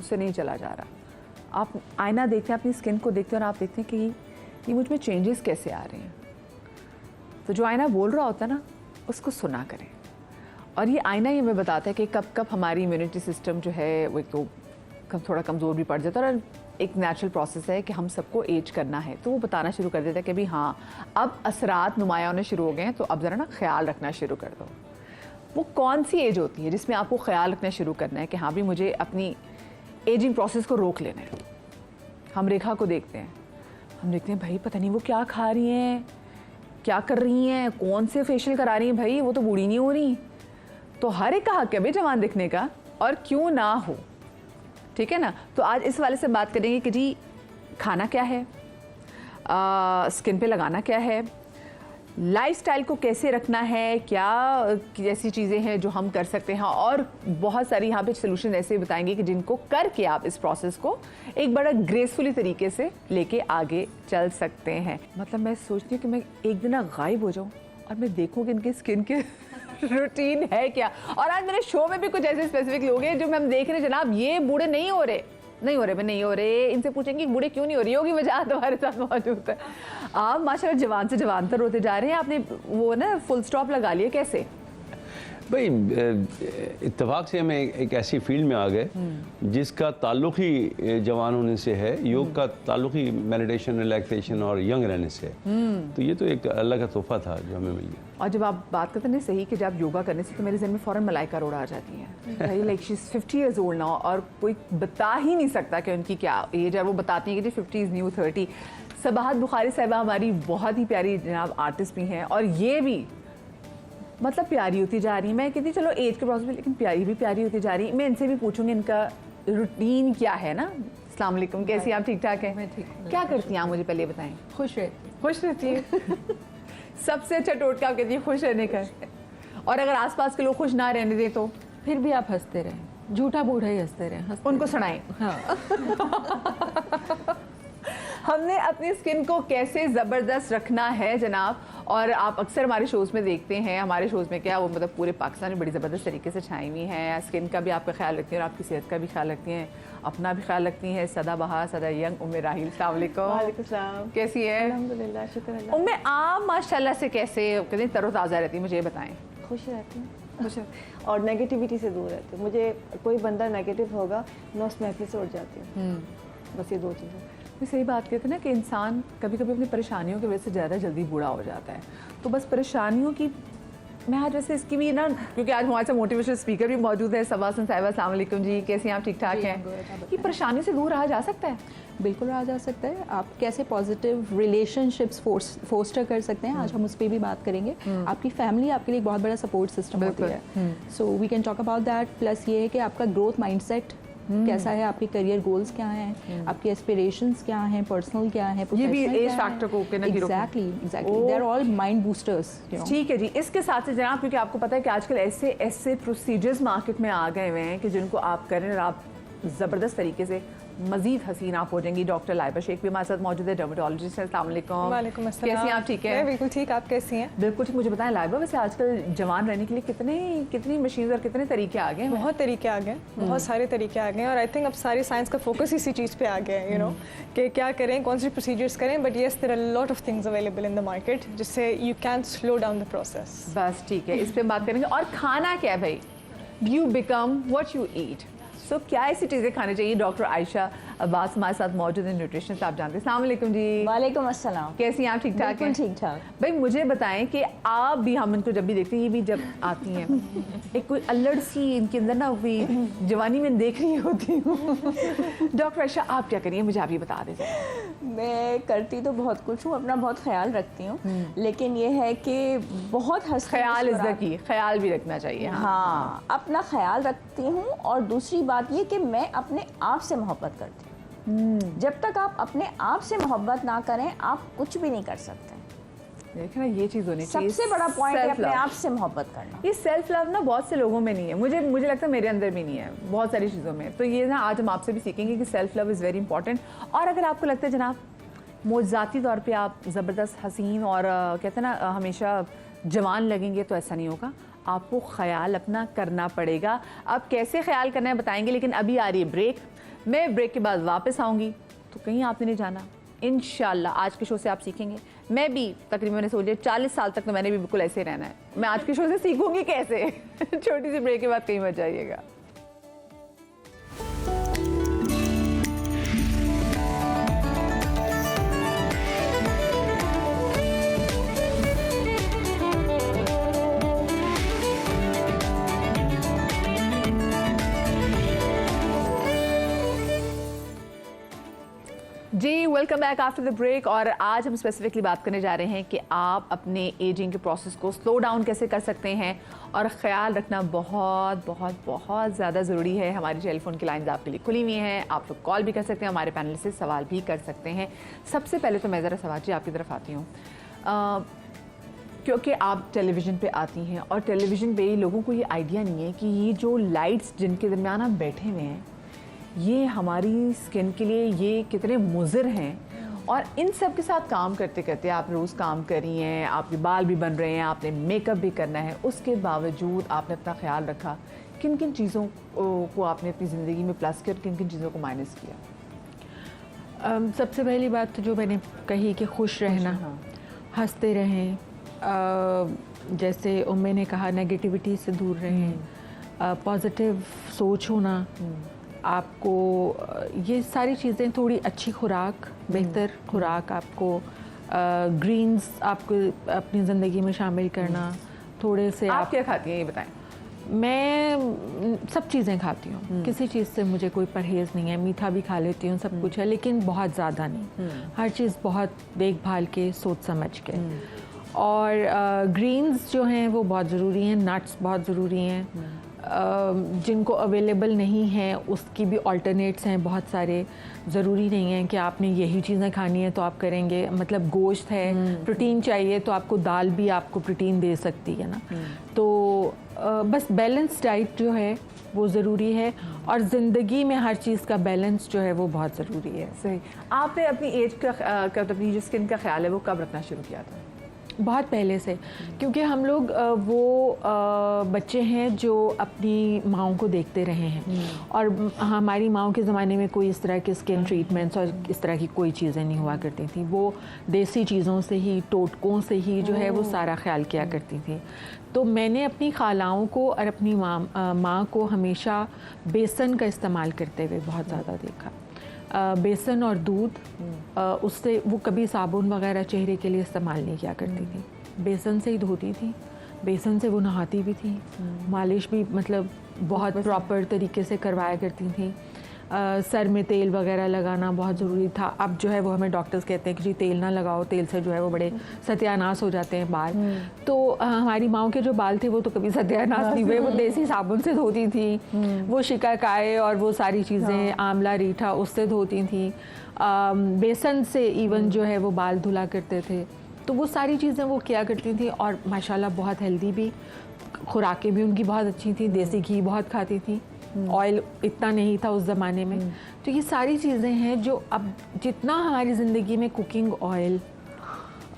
मुझसे नहीं चला जा रहा। आप आईना देखते हैं, अपनी स्किन को देखते हैं और आप देखते हैं कि ये मुझ में चेंजेस कैसे आ रहे हैं। तो जो आईना बोल रहा होता है ना, उसको सुना करें। और ये आईना ये हमें बताता है कि कब कब हमारी इम्यूनिटी सिस्टम जो है वो एक तो थोड़ा कमज़ोर भी पड़ जाता है, और एक नेचुरल प्रोसेस है कि हम सबको एज करना है, तो वो बताना शुरू कर देता है कि भाई हाँ, अब असरात नुमाया होने शुरू हो गए हैं, तो अब ज़रा ना ख्याल रखना शुरू कर दो। वो कौन सी एज होती है जिसमें आपको ख्याल रखना शुरू करना है कि हाँ भी मुझे अपनी एजिंग प्रोसेस को रोक लेना है? हम रेखा को देखते हैं, हम देखते हैं भाई पता नहीं वो क्या खा रही हैं, क्या कर रही हैं, कौन से फेशियल करा रही हैं, भाई वो तो बूढ़ी नहीं हो रही। तो हर एक का हक है भाई जवान दिखने का, और क्यों ना हो, ठीक है ना। तो आज इस वाले से बात करेंगे कि जी खाना क्या है, स्किन पे लगाना क्या है, लाइफस्टाइल को कैसे रखना है, क्या ऐसी चीज़ें हैं जो हम कर सकते हैं, और बहुत सारी यहाँ पे सोल्यूशन ऐसे बताएंगे कि जिनको करके आप इस प्रोसेस को एक बड़ा ग्रेसफुली तरीके से लेके आगे चल सकते हैं। मतलब मैं सोचती हूँ कि मैं एक दिन गायब हो जाऊँ और मैं देखूँ कि इनके स्किन के रूटीन है क्या। और आज मेरे शो में भी कुछ ऐसे स्पेसिफिक लोग हैं जो हम देख रहे हैं, जनाब ये बूढ़े नहीं हो रहे, नहीं हो रहे। इनसे पूछेंगे बूढ़े क्यों नहीं हो रही होगी, वजह तुम्हारे साथ मौजूद है। आप माशाल्लाह जवान से जवान तर होते जा रहे हैं। आपने वो ना फुल स्टॉप लगा लिया कैसे? भाई इत्तेफाक से हम एक ऐसी फील्ड में आ गए जिसका ताल्लुक ही जवान होने से है। योग का ताल्लुक ही मेडिटेशन, रिलैक्सेशन और यंग रहने से है। तो ये तो एक अल्लाह का तोहफा था जो हमें मिल गया। और जब आप बात करते हैं सही कि जब योगा करने से, तो मेरे जहन में फ़ौरन मलाइका अरोड़ा आ जाती हैं भाई, like she is 50 years old now, और कोई बता ही नहीं सकता कि उनकी क्या एज है। वो बताती हैं कि जी 50 इज़ न्यू 30। सबाहत बुखारी साहिबा हमारी बहुत ही प्यारी जनाब आर्टिस्ट भी हैं, और ये भी मतलब प्यारी होती जा रही है। मैं कहती चलो एज के प्रोसेस में, लेकिन प्यारी भी प्यारी होती जा रही है। मैं इनसे भी पूछूंगी इनका रूटीन क्या है ना। अस्सलाम वालेकुम, कैसी आप? ठीक ठाक हैं? मैं ठीक हूँ। क्या करती हैं आप, मुझे पहले बताएं। खुश रहती है सबसे अच्छा टोटका आप कहती है खुश रहने का। और अगर आसपास के लोग खुश ना रहने दें तो फिर भी आप हंसते रहें, झूठा बूढ़ा ही हंसते रहें, उनको सुनाएं। हाँ। हमने अपनी स्किन को कैसे ज़बरदस्त रखना है जनाब, और आप अक्सर हमारे शोज़ में देखते हैं, हमारे शोज़ में क्या वो मतलब पूरे पाकिस्तान में बड़ी ज़बरदस्त तरीके से छाई हुई हैं। स्किन का भी आपका ख्याल रखती हैं और आपकी सेहत का भी ख्याल रखती हैं, अपना भी ख्याल रखती हैं। सदाबहार, सदा यंग उम्मे राहिल, अस्सलाम वालेकुम। कैसी है? अल्हम्दुलिल्लाह, शुक्र अल्लाह। उम्मे आप माशाल्लाह से कैसे कहते तरोताज़ा रहती है, मुझे बताएं। खुश रहती हूँ, खुश और नेगेटिविटी से दूर रहती हूँ। मुझे कोई बंदा नेगेटिव होगा मैं उस महफिल से उठ जाती हूँ। बस ये दो चीज़ें। मैं सही बात कहते हैं ना कि इंसान कभी कभी अपनी परेशानियों की वजह से ज़्यादा जल्दी बूढ़ा हो जाता है। तो बस परेशानियों की मैं आज वैसे इसकी भी ना, क्योंकि आज हमारे साथ मोटिवेशनल स्पीकर भी मौजूद है, सबा हसन साहिबा, अस्सलाम वालेकुम जी, कैसी हैं आप? ठीक ठाक हैं? ये परेशानी से दूर रहा जा सकता है? बिल्कुल रहा जा सकता है। आप कैसे पॉजिटिव रिलेशनशिप्स फोस्टर कर सकते हैं, आज हम उस पर भी बात करेंगे। आपकी फैमिली आपके लिए एक बहुत बड़ा सपोर्ट सिस्टम होती है, so we can talk about that. Plus ये है कि आपका ग्रोथ माइंडसेट कैसा है, आपके करियर गोल्स क्या हैं, आपके एस्पिरेशंस क्या हैं, पर्सनल क्या है, ये भी एज फैक्टर को exactly they are all mind boosters. ठीक है जी। इसके साथ से जनाब, क्योंकि आपको पता है कि आजकल ऐसे ऐसे प्रोसीजर्स मार्केट में आ गए हुए हैं कि जिनको आप करें और आप ज़बरदस्त तरीके से मजीद हसीन आप हो जाएंगी। डॉक्टर लाइबा शेख भी हमारे साथ मौजूद है, डर्मेटोलॉजिस्ट। अस्सलाम वालेकुम। वालेकुम अस्सलाम। कैसी हैं आप? ठीक है, बिल्कुल ठीक। आप कैसी हैं? बिल्कुल ठीक। मुझे बताएं लाइबा, वैसे आजकल जवान रहने के लिए कितनी मशीन और कितने तरीके आ गए हैं? बहुत तरीके आ गए, बहुत सारे तरीके आ गए हैं, और आई थिंक अब सारी साइंस का फोकस इसी चीज़ पे आ गया है, यू नो, कि क्या करें, कौन सी प्रोसीजर्स करें। But yes, there are lot of things available in the market जिससे you can slow down the process. बस ठीक है, इस पर बात करेंगे। और खाना क्या है भाई? You become what you eat. So क्या ऐसी चीज़ें खानी चाहिए? डॉक्टर आयशा अब्बास हमारे साथ मौजूद है, न्यूट्रिशनिस्ट, आप जानते हैं। अस्सलाम वालेकुम जी। वालेकुम अस्सलाम। कैसी हैं आप? ठीक ठाक हैं? ठीक ठाक। भाई मुझे बताएं कि आप भी, हम इनको जब भी देखते हैं, ये भी जब आती हैं एक कोई अल्लड़ सी इनके अंदर ना हुई जवानी में देख रही होती हूँ। डॉक्टर आयशा आप क्या करिए, मुझे आप ये बता दीजिए। मैं करती तो बहुत कुछ हूँ, अपना बहुत ख्याल रखती हूँ, लेकिन ये है कि बहुत ख्याल इज़्ज़त की ख्याल भी रखना चाहिए। हाँ, अपना ख्याल रखती हूँ। और दूसरी बात ये कि मैं अपने आप से मोहब्बत करती हूँ। जब तक आप अपने आप से मोहब्बत ना करें, आप कुछ भी नहीं कर सकते। देखना ये चीज़ होनी चाहिए, सबसे बड़ा पॉइंट है अपने आप से मोहब्बत करना। ये सेल्फ लव ना बहुत से लोगों में नहीं है, मुझे लगता है मेरे अंदर भी नहीं है बहुत सारी चीज़ों में। तो ये ना आज हम आपसे भी सीखेंगे कि self love is very important. और अगर आपको लगता है जनाब ज़ाती तौर पे आप ज़बरदस्त हसीन और कहते हैं ना हमेशा जवान लगेंगे, तो ऐसा नहीं होगा। आपको ख्याल अपना करना पड़ेगा। अब कैसे ख्याल करना है बताएंगे, लेकिन अभी आ रही है ब्रेक। मैं ब्रेक के बाद वापस आऊँगी, तो कहीं आपने नहीं जाना। इंशाल्लाह आज के शो से आप सीखेंगे। मैं भी तकरीबन मैंने सोचा 40 साल तक तो मैंने भी बिल्कुल ऐसे ही रहना है। मैं आज के शो से सीखूंगी कैसे। छोटी सी ब्रेक के बाद कहीं मत जाइएगा। जी welcome back after the break. और आज हम स्पेसिफिकली बात करने जा रहे हैं कि आप अपने एजिंग के प्रोसेस को स्लो डाउन कैसे कर सकते हैं और ख़्याल रखना बहुत बहुत बहुत ज़्यादा ज़रूरी है। हमारी टेलीफोन की लाइन्स आपके लिए खुली हुई हैं, आप लोग कॉल भी कर सकते हैं, हमारे पैनल से सवाल भी कर सकते हैं। सबसे पहले तो मैं ज़रा सवाल जी आपकी तरफ आती हूँ, क्योंकि आप टेलीविज़न पे आती हैं और टेलीविज़न पे लोगों को ये आइडिया नहीं है कि ये जो लाइट्स जिनके दरमियान आप बैठे हुए हैं ये हमारी स्किन के लिए ये कितने मुज़िर हैं। और इन सब के साथ काम करते करते आप रोज़ काम कर रही हैं, आपके बाल भी बन रहे हैं, आपने मेकअप भी करना है, उसके बावजूद आपने अपना ख्याल रखा। किन किन चीज़ों को आपने अपनी ज़िंदगी में प्लस किया और किन किन चीज़ों को माइनस किया? सबसे पहली बात तो जो मैंने कही कि खुश रहना, हंसते रहें, जैसे उम्मे ने कहा नेगेटिविटी से दूर रहें, पॉजिटिव सोच होना, आपको ये सारी चीज़ें, थोड़ी अच्छी खुराक, बेहतर खुराक, आपको ग्रीन्स आपको अपनी ज़िंदगी में शामिल करना, थोड़े से आप क्या खाती हैं ये बताएं? मैं सब चीज़ें खाती हूँ, किसी चीज़ से मुझे कोई परहेज़ नहीं है। मीठा भी खा लेती हूँ, सब कुछ है, लेकिन बहुत ज़्यादा नहीं। हर चीज़ बहुत देखभाल के, सोच समझ के। और ग्रीन्स जो हैं वो बहुत ज़रूरी हैं, नट्स बहुत ज़रूरी हैं। जिनको अवेलेबल नहीं है उसकी भी अल्टरनेट्स हैं बहुत सारे। ज़रूरी नहीं है कि आपने यही चीज़ें खानी है तो आप करेंगे। मतलब गोश्त है, प्रोटीन चाहिए तो आपको दाल भी आपको प्रोटीन दे सकती है ना। तो बस बैलेंस डाइट जो है वो ज़रूरी है, और ज़िंदगी में हर चीज़ का बैलेंस जो है वो बहुत ज़रूरी है। सही। आपने अपनी एज का अपनी जो स्किन का ख्याल है वो कब रखना शुरू किया था? बहुत पहले से, क्योंकि हम लोग वो बच्चे हैं जो अपनी माँओं को देखते रहे हैं। और हमारी माँओं के ज़माने में कोई इस तरह के स्किन ट्रीटमेंट्स और इस तरह की कोई चीज़ें नहीं हुआ करती थी। वो देसी चीज़ों से ही, टोटकों से ही जो है वो सारा ख्याल किया करती थी। तो मैंने अपनी खालाओं को और अपनी माँ को हमेशा बेसन का इस्तेमाल करते हुए बहुत ज़्यादा देखा। बेसन और दूध, उससे वो कभी साबुन वगैरह चेहरे के लिए इस्तेमाल नहीं किया करती थी। बेसन से ही धोती थी, बेसन से वो नहाती भी थी, मालिश भी मतलब बहुत प्रॉपर तरीके से करवाया करती थी। सर में तेल वगैरह लगाना बहुत ज़रूरी था। अब जो है वो हमें डॉक्टर्स कहते हैं कि जी तेल ना लगाओ, तेल से जो है वो बड़े सत्यानाश हो जाते हैं बाल। तो हमारी माँओं के जो बाल थे वो तो कभी सत्यानाश नहीं हुए, वो देसी साबुन से धोती थी। वो शिकाकाय और वो सारी चीज़ें, आंवला रीठा, उससे धोती थी। बेसन से इवन जो है वो बाल धुला करते थे। तो वो सारी चीज़ें वो किया करती थी, और माशाल्लाह बहुत हेल्दी भी, खुराकें भी उनकी बहुत अच्छी थी। देसी घी बहुत खाती थी, ऑयल इतना नहीं था उस ज़माने में। तो ये सारी चीज़ें हैं जो अब जितना हमारी ज़िंदगी में कुकिंग ऑयल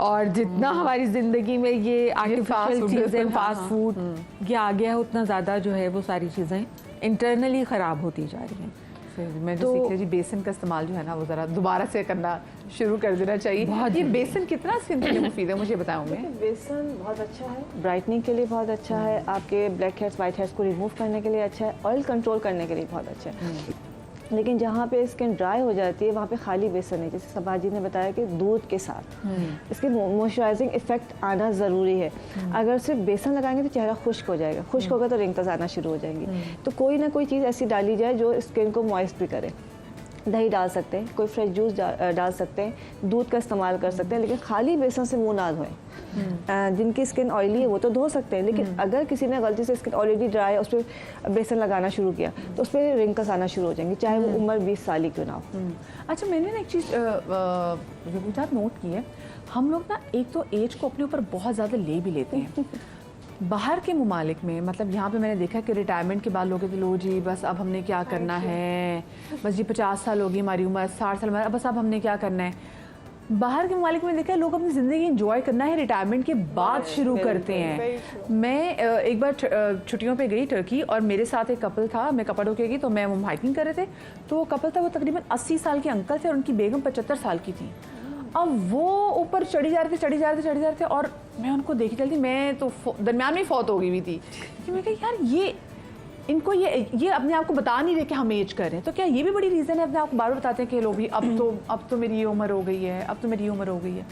और जितना हमारी ज़िंदगी में ये आर्टिफिशियल चीज़ें, फास्ट फूड ये आ गया है, उतना ज़्यादा जो है वो सारी चीज़ें इंटरनली ख़राब होती जा रही हैं। मैं जो सीख रही जी, बेसन का इस्तेमाल जो है ना वो ज़रा दोबारा से करना शुरू कर देना चाहिए। ये बेसन कितना स्किन के लिए मुफीद है, मुझे बताऊँ मैं? बेसन बहुत अच्छा है, ब्राइटनिंग के लिए बहुत अच्छा है, आपके ब्लैक हेड्स वाइट हेड्स को रिमूव करने के लिए अच्छा है, ऑयल कंट्रोल करने के लिए बहुत अच्छा है। लेकिन जहाँ पे स्किन ड्राई हो जाती है वहाँ पे खाली बेसन नहीं, जैसे सबा जी ने बताया कि दूध के साथ इसके मॉइस्चराइजिंग इफेक्ट आना ज़रूरी है। अगर सिर्फ बेसन लगाएंगे तो चेहरा खुश्क हो जाएगा, खुश्क होगा तो रिंकल्स आना शुरू हो जाएंगी। तो कोई ना कोई चीज़ ऐसी डाली जाए जो स्किन को मॉइस्ट भी करे। दही डाल सकते हैं, कोई फ्रेश जूस डाल सकते हैं, दूध का इस्तेमाल कर सकते हैं, लेकिन खाली बेसन से मुंह ना धोएं। जिनकी स्किन ऑयली है वो तो धो सकते हैं, लेकिन अगर किसी ने गलती से स्किन ऑलरेडी ड्राई है उस पर बेसन लगाना शुरू किया तो उस पर रिंकल्स आना शुरू हो जाएंगी, चाहे वो उम्र 20 साल ही क्यों ना हो। अच्छा, मैंने ना एक चीज़ नोट की है, हम लोग ना एक तो एज को अपने ऊपर बहुत ज़्यादा ले भी लेते हैं। बाहर के ममालिक में, मतलब यहाँ पे मैंने देखा कि रिटायरमेंट के बाद लोग कहते लो जी बस अब हमने क्या करना है, बस जी 50 साल होगी हमारी उम्र, 60 साल, बस अब हमने क्या करना है। बाहर के ममालिक में देखा है लोग अपनी ज़िंदगी एंजॉय करना है रिटायरमेंट के बाद शुरू करते हैं। मैं एक बार छुट्टियों पे गई टर्की और मेरे साथ एक कपल था, मैं कपल होके गई तो मैं वो हाइकिंग कर रहे थे, तो वो कपल था, वो तकरीबन 80 साल के अंकल थे और उनकी बेगम 75 साल की थी। अब वो ऊपर चढ़ी जा रहे थे और मैं उनको देखी चलती, मैं तो दरमियान में फौत हो गई हुई थी कि मैं कहा यार ये इनको ये अपने आप को बता नहीं रहे कि हम एज कर रहे हैं, तो क्या ये भी बड़ी रीज़न है अपने आप को बार बार बताते हैं कि लोग भी अब तो मेरी ये उम्र हो गई है, अब तो मेरी ये उम्र हो गई है।